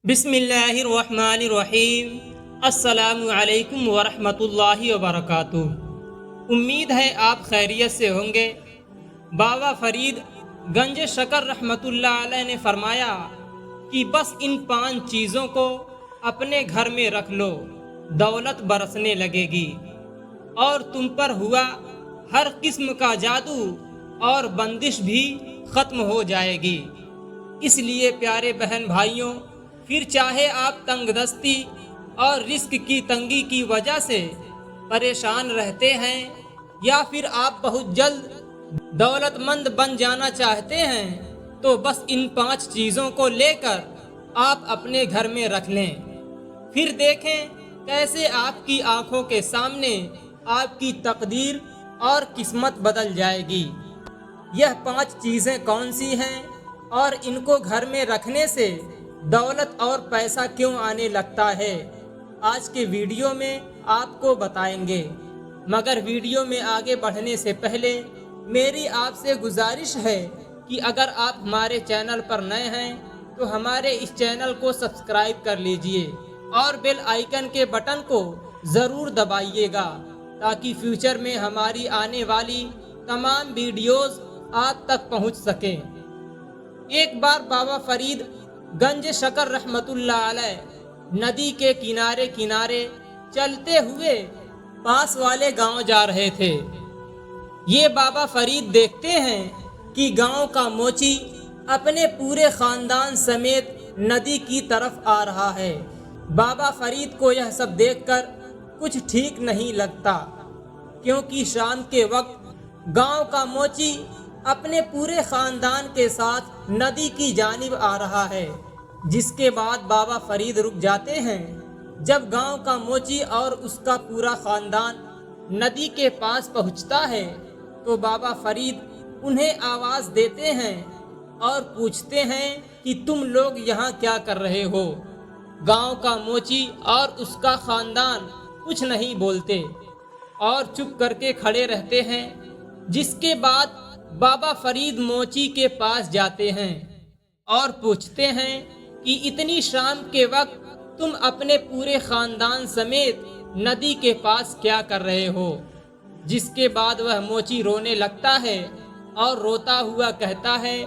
بسم اللہ الرحمن الرحیم۔ السلام علیکم ورحمۃ اللہ وبرکاتہ۔ امید ہے آپ خیریت سے ہوں گے۔ بابا فرید گنج شکر رحمۃ اللہ علیہ نے فرمایا کہ بس ان 5 چیزوں کو اپنے گھر میں رکھ لو، دولت برسنے لگے گی اور تم پر ہوا ہر قسم کا جادو اور بندش بھی ختم ہو جائے گی۔ اس لیے پیارے بہن بھائیوں، پھر چاہے آپ تنگ دستی اور رزق کی تنگی کی وجہ سے پریشان رہتے ہیں یا پھر آپ بہت جلد دولت مند بن جانا چاہتے ہیں، تو بس ان 5 چیزوں کو لے کر آپ اپنے گھر میں رکھ لیں۔ پھر دیکھیں کیسے آپ کی آنکھوں کے سامنے آپ کی تقدیر اور قسمت بدل جائے گی۔ یہ 5 چیزیں کون سی ہیں اور ان کو گھر میں رکھنے سے دولت اور پیسہ کیوں آنے لگتا ہے، آج کے ویڈیو میں آپ کو بتائیں گے۔ مگر ویڈیو میں آگے بڑھنے سے پہلے میری آپ سے گزارش ہے کہ اگر آپ ہمارے چینل پر نئے ہیں تو ہمارے اس چینل کو سبسکرائب کر لیجئے اور بیل آئیکن کے بٹن کو ضرور دبائیے گا تاکہ فیوچر میں ہماری آنے والی تمام ویڈیوز آپ تک پہنچ سکیں۔ ایک بار بابا فرید گنج شکر رحمت اللہ علیہ ندی کے کنارے کنارے چلتے ہوئے پاس والے گاؤں جا رہے تھے۔ یہ بابا فرید دیکھتے ہیں کہ گاؤں کا موچی اپنے پورے خاندان سمیت ندی کی طرف آ رہا ہے۔ بابا فرید کو یہ سب دیکھ کر کچھ ٹھیک نہیں لگتا، کیونکہ شام کے وقت گاؤں کا موچی اپنے پورے خاندان کے ساتھ ندی کی جانب آ رہا ہے۔ جس کے بعد بابا فرید رک جاتے ہیں۔ جب گاؤں کا موچی اور اس کا پورا خاندان ندی کے پاس پہنچتا ہے تو بابا فرید انہیں آواز دیتے ہیں اور پوچھتے ہیں کہ تم لوگ یہاں کیا کر رہے ہو؟ گاؤں کا موچی اور اس کا خاندان کچھ نہیں بولتے اور چپ کر کے کھڑے رہتے ہیں۔ جس کے بعد بابا فرید موچی کے پاس جاتے ہیں اور پوچھتے ہیں کہ اتنی شام کے وقت تم اپنے پورے خاندان سمیت ندی کے پاس کیا کر رہے ہو؟ جس کے بعد وہ موچی رونے لگتا ہے اور روتا ہوا کہتا ہے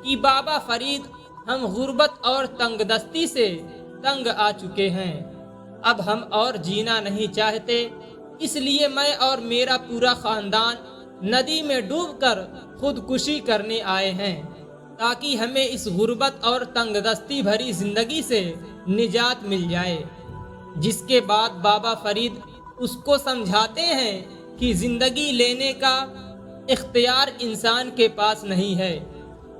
کہ بابا فرید، ہم غربت اور تنگ دستی سے تنگ آ چکے ہیں، اب ہم اور جینا نہیں چاہتے، اس لیے میں اور میرا پورا خاندان ندی میں ڈوب کر خودکشی کرنے آئے ہیں تاکہ ہمیں اس غربت اور تنگ دستی بھری زندگی سے نجات مل جائے۔ جس کے بعد بابا فرید اس کو سمجھاتے ہیں کہ زندگی لینے کا اختیار انسان کے پاس نہیں ہے،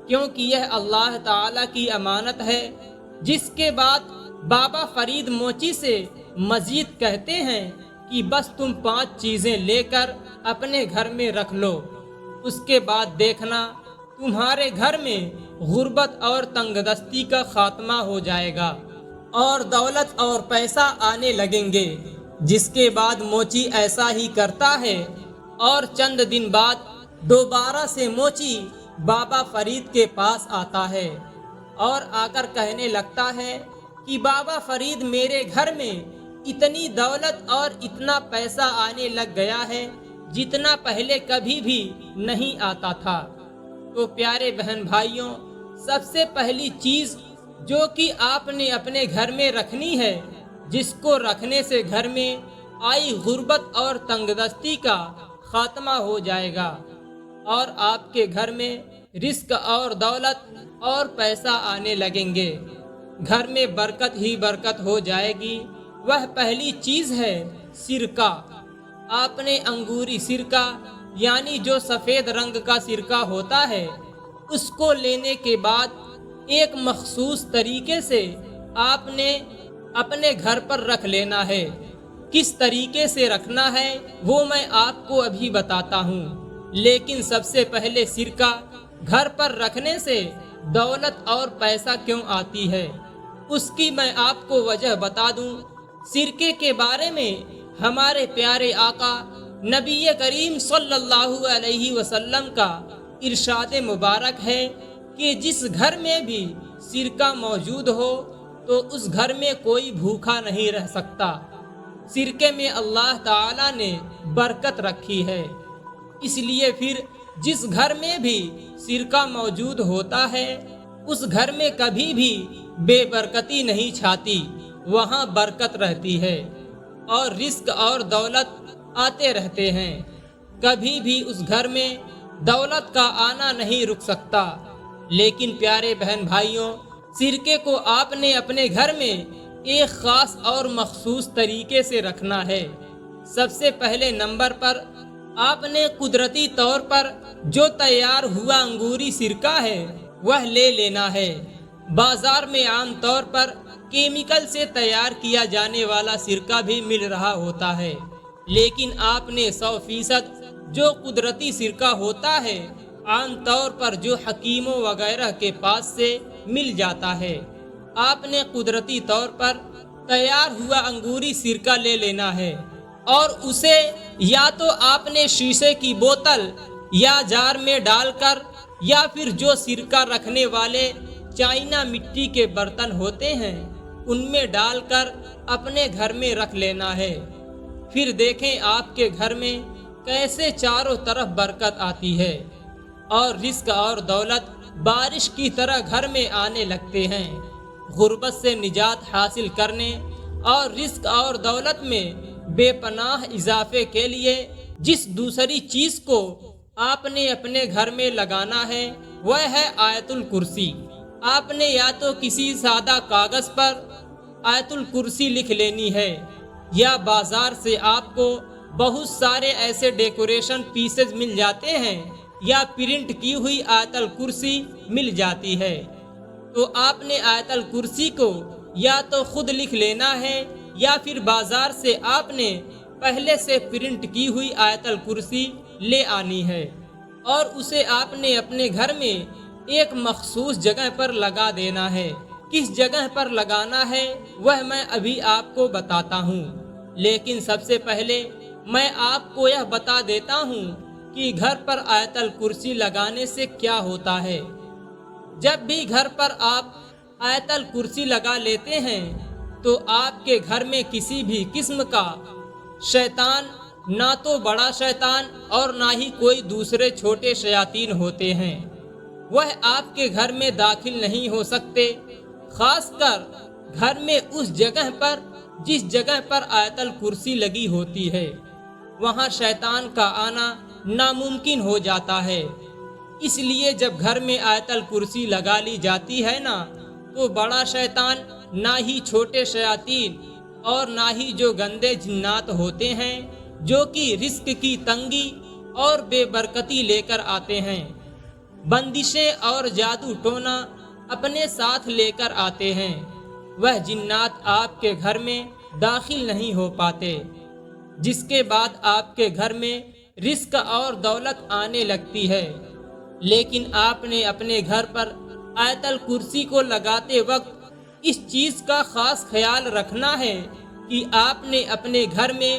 کیونکہ یہ اللہ تعالیٰ کی امانت ہے۔ جس کے بعد بابا فرید موچی سے مزید کہتے ہیں کہ بس تم 5 چیزیں لے کر اپنے گھر میں رکھ لو، اس کے بعد دیکھنا تمہارے گھر میں غربت اور تنگ دستی کا خاتمہ ہو جائے گا اور دولت اور پیسہ آنے لگیں گے۔ جس کے بعد موچی ایسا ہی کرتا ہے اور چند دن بعد دوبارہ سے موچی بابا فرید کے پاس آتا ہے اور آ کر کہنے لگتا ہے کہ بابا فرید، میرے گھر میں اتنی دولت اور اتنا پیسہ آنے لگ گیا ہے جتنا پہلے کبھی بھی نہیں آتا تھا۔ تو پیارے بہن بھائیوں، سب سے پہلی چیز جو کہ آپ نے اپنے گھر میں رکھنی ہے، جس کو رکھنے سے گھر میں آئی غربت اور تنگ دستی کا خاتمہ ہو جائے گا اور آپ کے گھر میں رزق اور دولت اور پیسہ آنے لگیں گے، گھر میں برکت ہی برکت ہو جائے گی۔ وہ پہلی چیز ہے سرکہ۔ آپ نے انگوری سرکہ، یعنی جو سفید رنگ کا سرکہ ہوتا ہے، اس کو لینے کے بعد ایک مخصوص طریقے سے آپ نے اپنے گھر پر رکھ لینا ہے۔ کس طریقے سے رکھنا ہے وہ میں آپ کو ابھی بتاتا ہوں، لیکن سب سے پہلے سرکہ گھر پر رکھنے سے دولت اور پیسہ کیوں آتی ہے، اس کی میں آپ کو وجہ بتا دوں۔ سرکے کے بارے میں ہمارے پیارے آقا نبی کریم صلی اللہ علیہ وسلم کا ارشاد مبارک ہے کہ جس گھر میں بھی سرکہ موجود ہو تو اس گھر میں کوئی بھوکا نہیں رہ سکتا۔ سرکے میں اللہ تعالیٰ نے برکت رکھی ہے، اس لیے پھر جس گھر میں بھی سرکہ موجود ہوتا ہے اس گھر میں کبھی بھی بے برکتی نہیں چھاتی، وہاں برکت رہتی ہے اور رزق اور دولت آتے رہتے ہیں۔ کبھی بھی اس گھر میں دولت کا آنا نہیں رک سکتا۔ لیکن پیارے بہن بھائیوں، سرکے کو آپ نے اپنے گھر میں ایک خاص اور مخصوص طریقے سے رکھنا ہے۔ سب سے پہلے نمبر پر آپ نے قدرتی طور پر جو تیار ہوا انگوری سرکہ ہے وہ لے لینا ہے۔ بازار میں عام طور پر کیمیکل سے تیار کیا جانے والا سرکہ بھی مل رہا ہوتا ہے، لیکن آپ نے 100% جو قدرتی سرکہ ہوتا ہے عام طور پر جو حکیموں وغیرہ کے پاس سے مل جاتا ہے، آپ نے قدرتی طور پر تیار ہوا انگوری سرکہ لے لینا ہے اور اسے یا تو آپ نے شیشے کی بوتل یا جار میں ڈال کر یا پھر جو سرکہ رکھنے والے چائنا مٹی کے برتن ہوتے ہیں ان میں ڈال کر اپنے گھر میں رکھ لینا ہے۔ پھر دیکھیں آپ کے گھر میں کیسے چاروں طرف برکت آتی ہے اور رزق اور دولت بارش کی طرح گھر میں آنے لگتے ہیں۔ غربت سے نجات حاصل کرنے اور رزق اور دولت میں بے پناہ اضافے کے لیے جس دوسری چیز کو آپ نے اپنے گھر میں لگانا ہے وہ ہے آیت الکرسی۔ آپ نے یا تو کسی سادہ کاغذ پر آیت الکرسی لکھ لینی ہے یا بازار سے آپ کو بہت سارے ایسے ڈیکوریشن پیسز مل جاتے ہیں یا پرنٹ کی ہوئی آیت الکرسی مل جاتی ہے، تو آپ نے آیت الکرسی کو یا تو خود لکھ لینا ہے یا پھر بازار سے آپ نے پہلے سے پرنٹ کی ہوئی آیت الکرسی لے آنی ہے اور اسے آپ نے اپنے گھر میں ایک مخصوص جگہ پر لگا دینا ہے۔ کس جگہ پر لگانا ہے وہ میں ابھی آپ کو بتاتا ہوں، لیکن سب سے پہلے میں آپ کو یہ بتا دیتا ہوں کہ گھر پر آیت الکرسی لگانے سے کیا ہوتا ہے۔ جب بھی گھر پر آپ آیت الکرسی لگا لیتے ہیں تو آپ کے گھر میں کسی بھی قسم کا شیطان، نہ تو بڑا شیطان اور نہ ہی کوئی دوسرے چھوٹے شیاطین ہوتے ہیں، وہ آپ کے گھر میں داخل نہیں ہو سکتے۔ خاص کر گھر میں اس جگہ پر جس جگہ پر آیت الکرسی لگی ہوتی ہے وہاں شیطان کا آنا ناممکن ہو جاتا ہے۔ اس لیے جب گھر میں آیت الکرسی لگا لی جاتی ہے نا تو بڑا شیطان، نہ ہی چھوٹے شیاطین اور نہ ہی جو گندے جنات ہوتے ہیں جو کہ رزق کی تنگی اور بے برکتی لے کر آتے ہیں، بندشیں اور جادو ٹونا اپنے ساتھ لے کر آتے ہیں، وہ جنات آپ کے گھر میں داخل نہیں ہو پاتے، جس کے بعد آپ کے گھر میں رزق اور دولت آنے لگتی ہے۔ لیکن آپ نے اپنے گھر پر آیت الکرسی کو لگاتے وقت اس چیز کا خاص خیال رکھنا ہے کہ آپ نے اپنے گھر میں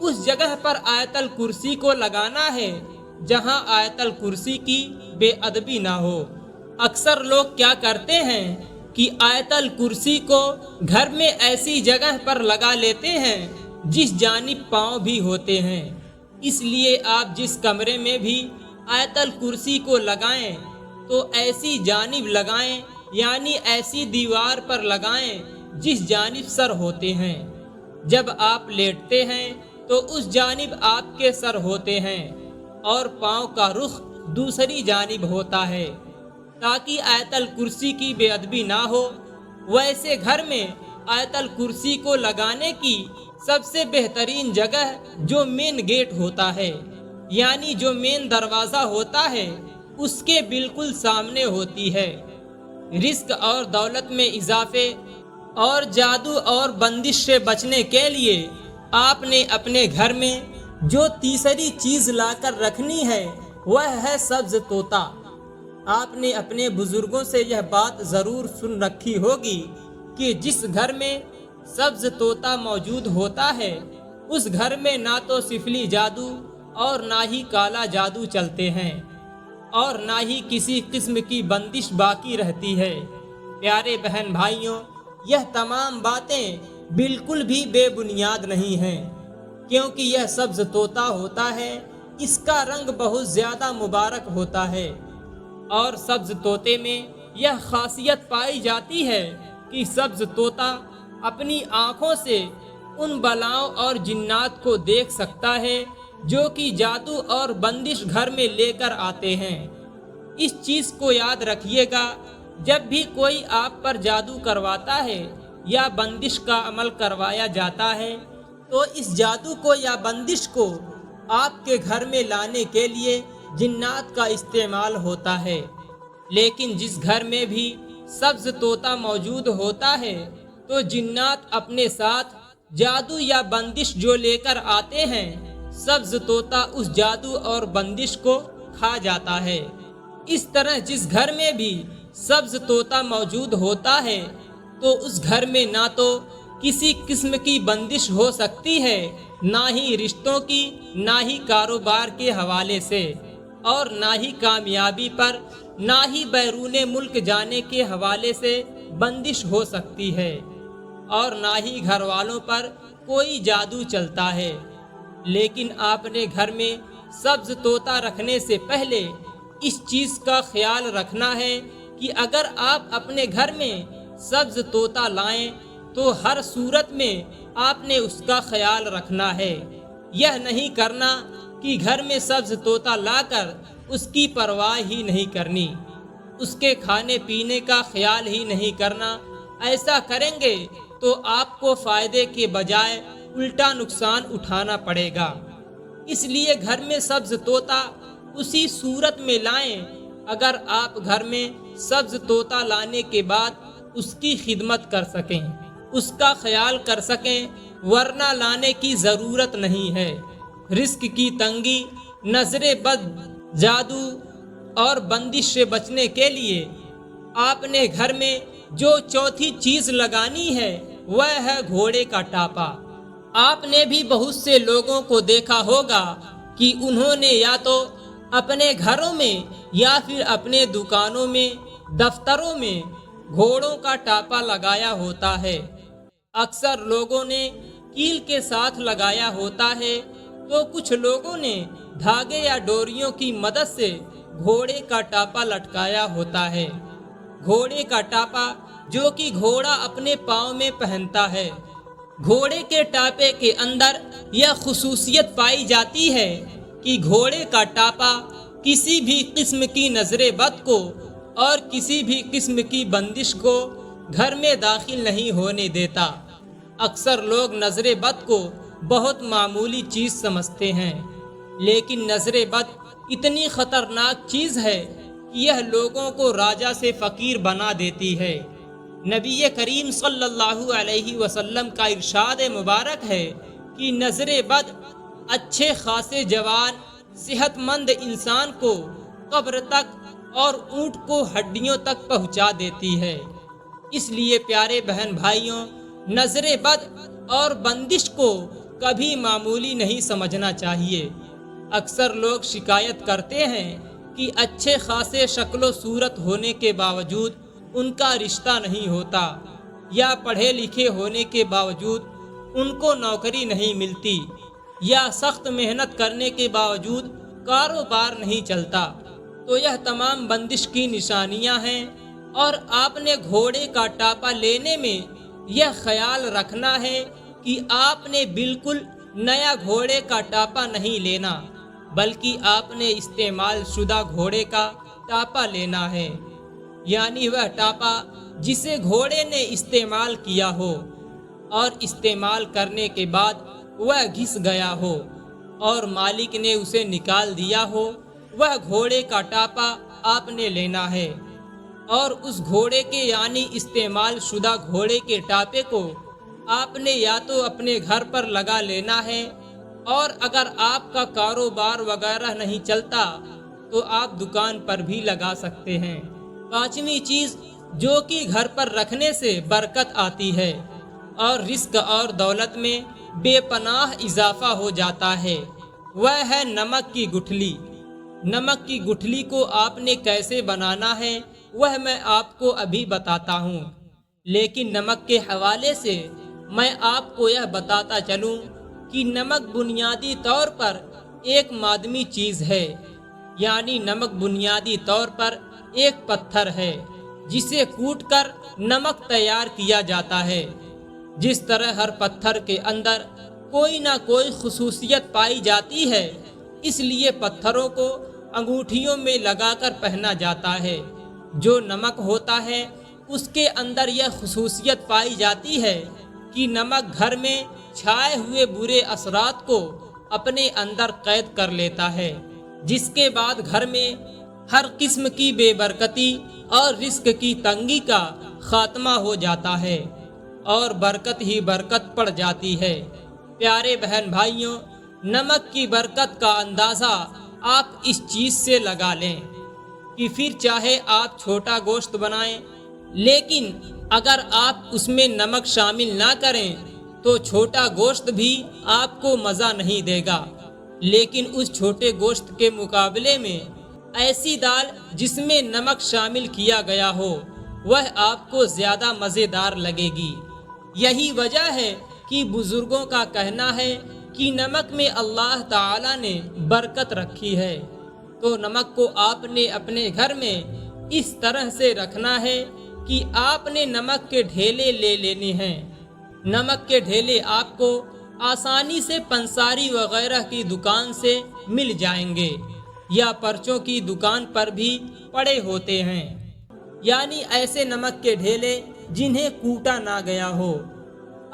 اس جگہ پر آیت الکرسی کو لگانا ہے جہاں آیت الکرسی کی بے ادبی نہ ہو۔ اکثر لوگ کیا کرتے ہیں کہ آیت الکرسی کو گھر میں ایسی جگہ پر لگا لیتے ہیں جس جانب پاؤں بھی ہوتے ہیں، اس لیے آپ جس کمرے میں بھی آیت الکرسی کو لگائیں تو ایسی جانب لگائیں، یعنی ایسی دیوار پر لگائیں جس جانب سر ہوتے ہیں۔ جب آپ لیٹتے ہیں تو اس جانب آپ کے سر ہوتے ہیں اور پاؤں کا رخ دوسری جانب ہوتا ہے تاکہ آیت الکرسی کی بے ادبی نہ ہو۔ ویسے گھر میں آیت الکرسی کو لگانے کی سب سے بہترین جگہ جو مین گیٹ ہوتا ہے، یعنی جو مین دروازہ ہوتا ہے، اس کے بالکل سامنے ہوتی ہے۔ رزق اور دولت میں اضافے اور جادو اور بندش سے بچنے کے لیے آپ نے اپنے گھر میں جو تیسری چیز لا کر رکھنی ہے وہ ہے سبز طوطا۔ آپ نے اپنے بزرگوں سے یہ بات ضرور سن رکھی ہوگی کہ جس گھر میں سبز طوطا موجود ہوتا ہے اس گھر میں نہ تو سفلی جادو اور نہ ہی کالا جادو چلتے ہیں اور نہ ہی کسی قسم کی بندش باقی رہتی ہے۔ پیارے بہن بھائیوں، یہ تمام باتیں بالکل بھی بے بنیاد نہیں ہیں، کیونکہ یہ سبز طوطا ہوتا ہے، اس کا رنگ بہت زیادہ مبارک ہوتا ہے، اور سبز طوطے میں یہ خاصیت پائی جاتی ہے کہ سبز طوطا اپنی آنکھوں سے ان بلاؤں اور جنات کو دیکھ سکتا ہے جو کہ جادو اور بندش گھر میں لے کر آتے ہیں۔ اس چیز کو یاد رکھیے گا، جب بھی کوئی آپ پر جادو کرواتا ہے یا بندش کا عمل کروایا جاتا ہے تو اس جادو کو یا بندش کو آپ کے گھر میں لانے کے لیے جنات کا استعمال ہوتا ہے، لیکن جس گھر میں بھی سبز طوطا موجود ہوتا ہے تو جنات اپنے ساتھ جادو یا بندش جو لے کر آتے ہیں، سبز طوطا اس جادو اور بندش کو کھا جاتا ہے۔ اس طرح جس گھر میں بھی سبز طوطا موجود ہوتا ہے تو اس گھر میں نہ تو کسی قسم کی بندش ہو سکتی ہے، نہ ہی رشتوں کی، نہ ہی کاروبار کے حوالے سے، اور نہ ہی کامیابی پر، نہ ہی بیرون ملک جانے کے حوالے سے بندش ہو سکتی ہے، اور نہ ہی گھر والوں پر کوئی جادو چلتا ہے۔ لیکن آپ نے گھر میں سبز طوطا رکھنے سے پہلے اس چیز کا خیال رکھنا ہے کہ اگر آپ اپنے گھر میں سبز طوطا لائیں تو ہر صورت میں آپ نے اس کا خیال رکھنا ہے۔ یہ نہیں کرنا کہ گھر میں سبز طوطا لا کر اس کی پرواہ ہی نہیں کرنی، اس کے کھانے پینے کا خیال ہی نہیں کرنا۔ ایسا کریں گے تو آپ کو فائدے کے بجائے الٹا نقصان اٹھانا پڑے گا۔ اس لیے گھر میں سبز طوطا اسی صورت میں لائیں اگر آپ گھر میں سبز طوطا لانے کے بعد اس کی خدمت کر سکیں، اس کا خیال کر سکیں، ورنہ لانے کی ضرورت نہیں ہے۔ رزق کی تنگی، نظر بد، جادو اور بندش سے بچنے کے لیے آپ نے گھر میں جو چوتھی چیز لگانی ہے وہ ہے گھوڑے کا ٹاپا۔ آپ نے بھی بہت سے لوگوں کو دیکھا ہوگا کہ انہوں نے یا تو اپنے گھروں میں یا پھر اپنے دکانوں میں، دفتروں میں گھوڑوں کا ٹاپا لگایا ہوتا ہے۔ اکثر لوگوں نے کیل کے ساتھ لگایا ہوتا ہے تو کچھ لوگوں نے دھاگے یا ڈوریوں کی مدد سے گھوڑے کا ٹاپا لٹکایا ہوتا ہے۔ گھوڑے کا ٹاپا جو کہ گھوڑا اپنے پاؤں میں پہنتا ہے۔ گھوڑے کے ٹاپے کے اندر یہ خصوصیت پائی جاتی ہے کہ گھوڑے کا ٹاپا کسی بھی قسم کی نظر بد کو اور کسی بھی قسم کی بندش کو گھر میں داخل نہیں ہونے دیتا۔ اکثر لوگ نظر بد کو بہت معمولی چیز سمجھتے ہیں، لیکن نظر بد اتنی خطرناک چیز ہے کہ یہ لوگوں کو راجا سے فقیر بنا دیتی ہے۔ نبی کریم صلی اللہ علیہ وسلم کا ارشاد مبارک ہے کہ نظر بد اچھے خاصے جوان صحت مند انسان کو قبر تک اور اونٹ کو ہڈیوں تک پہنچا دیتی ہے۔ اس لیے پیارے بہن بھائیوں، نظر بد اور بندش کو کبھی معمولی نہیں سمجھنا چاہیے۔ اکثر لوگ شکایت کرتے ہیں کہ اچھے خاصے شکل و صورت ہونے کے باوجود ان کا رشتہ نہیں ہوتا، یا پڑھے لکھے ہونے کے باوجود ان کو نوکری نہیں ملتی، یا سخت محنت کرنے کے باوجود کاروبار نہیں چلتا۔ تو یہ تمام بندش کی نشانیاں ہیں، اور آپ نے گھوڑے کا ٹاپا لینے میں یہ خیال رکھنا ہے کہ آپ نے بالکل نیا گھوڑے کا ٹاپا نہیں لینا، بلکہ آپ نے استعمال شدہ گھوڑے کا ٹاپا لینا ہے، یعنی وہ ٹاپا جسے گھوڑے نے استعمال کیا ہو اور استعمال کرنے کے بعد وہ گھس گیا ہو اور مالک نے اسے نکال دیا ہو، وہ گھوڑے کا ٹاپا آپ نے لینا ہے۔ اور اس گھوڑے کے یعنی استعمال شدہ گھوڑے کے ٹاپے کو آپ نے یا تو اپنے گھر پر لگا لینا ہے، اور اگر آپ کا کاروبار وغیرہ نہیں چلتا تو آپ دکان پر بھی لگا سکتے ہیں۔ پانچویں چیز جو کہ گھر پر رکھنے سے برکت آتی ہے اور رزق اور دولت میں بے پناہ اضافہ ہو جاتا ہے، وہ ہے نمک کی گٹھلی۔ نمک کی گٹھلی کو آپ نے کیسے بنانا ہے وہ میں آپ کو ابھی بتاتا ہوں۔ لیکن نمک کے حوالے سے میں آپ کو یہ بتاتا چلوں کہ نمک بنیادی طور پر ایک معدنی چیز ہے، یعنی نمک بنیادی طور پر ایک پتھر ہے جسے کوٹ کر نمک تیار کیا جاتا ہے۔ جس طرح ہر پتھر کے اندر کوئی نہ کوئی خصوصیت پائی جاتی ہے، اس لیے پتھروں کو انگوٹھیوں میں لگا کر پہنا جاتا ہے۔ جو نمک ہوتا ہے اس کے اندر یہ خصوصیت پائی جاتی ہے کہ نمک گھر میں چھائے ہوئے برے اثرات کو اپنے اندر قید کر لیتا ہے، جس کے بعد گھر میں ہر قسم کی بے برکتی اور رزق کی تنگی کا خاتمہ ہو جاتا ہے اور برکت ہی برکت پڑ جاتی ہے۔ پیارے بہن بھائیوں، نمک کی برکت کا اندازہ آپ اس چیز سے لگا لیں کہ پھر چاہے آپ چھوٹا گوشت بنائیں، لیکن اگر آپ اس میں نمک شامل نہ کریں تو چھوٹا گوشت بھی آپ کو مزہ نہیں دے گا، لیکن اس چھوٹے گوشت کے مقابلے میں ایسی دال جس میں نمک شامل کیا گیا ہو وہ آپ کو زیادہ مزیدار لگے گی۔ یہی وجہ ہے کہ بزرگوں کا کہنا ہے کہ نمک میں اللہ تعالی نے برکت رکھی ہے، تو نمک کو آپ نے اپنے گھر میں اس طرح سے رکھنا ہے کہ آپ نے نمک کے ڈھیلے لے لینے ہیں۔ نمک کے ڈھیلے آپ کو آسانی سے پنساری وغیرہ کی دکان سے مل جائیں گے یا پرچوں کی دکان پر بھی پڑے ہوتے ہیں، یعنی ایسے نمک کے ڈھیلے جنہیں کوٹا نہ گیا ہو۔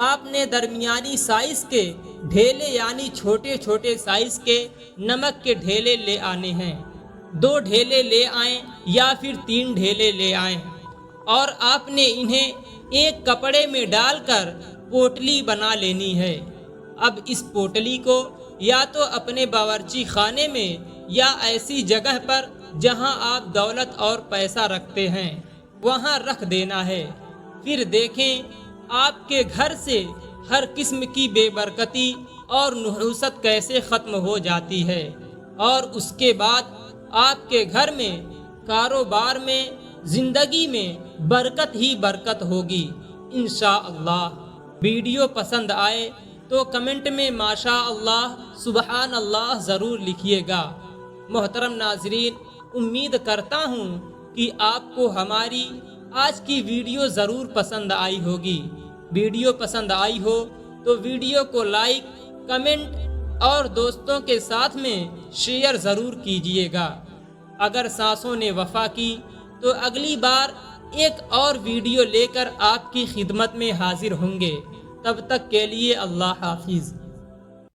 آپ نے درمیانی سائز کے ڈھیلے یعنی چھوٹے چھوٹے سائز کے نمک کے ڈھیلے لے آنے ہیں۔ 2 ڈھیلے لے آئیں یا پھر 3 ڈھیلے لے آئیں اور آپ نے انہیں ایک کپڑے میں ڈال کر پوٹلی بنا لینی ہے۔ اب اس پوٹلی کو یا تو اپنے باورچی خانے میں یا ایسی جگہ پر جہاں آپ دولت اور پیسہ رکھتے ہیں وہاں رکھ دینا ہے۔ پھر دیکھیں آپ کے گھر سے ہر قسم کی بے برکتی اور نحوست کیسے ختم ہو جاتی ہے، اور اس کے بعد آپ کے گھر میں، کاروبار میں، زندگی میں برکت ہی برکت ہوگی انشاءاللہ۔ ویڈیو پسند آئے تو کمنٹ میں ماشاء اللہ سبحان اللہ ضرور لکھیے گا۔ محترم ناظرین، امید کرتا ہوں کہ آپ کو ہماری آج کی ویڈیو ضرور پسند آئی ہوگی۔ ویڈیو پسند آئی ہو تو ویڈیو کو لائک، کمنٹ اور دوستوں کے ساتھ میں شیئر ضرور کیجیے گا۔ اگر سانسوں نے وفا کی تو اگلی بار ایک اور ویڈیو لے کر آپ کی خدمت میں حاضر ہوں گے۔ تب تک کے لیے اللہ حافظ۔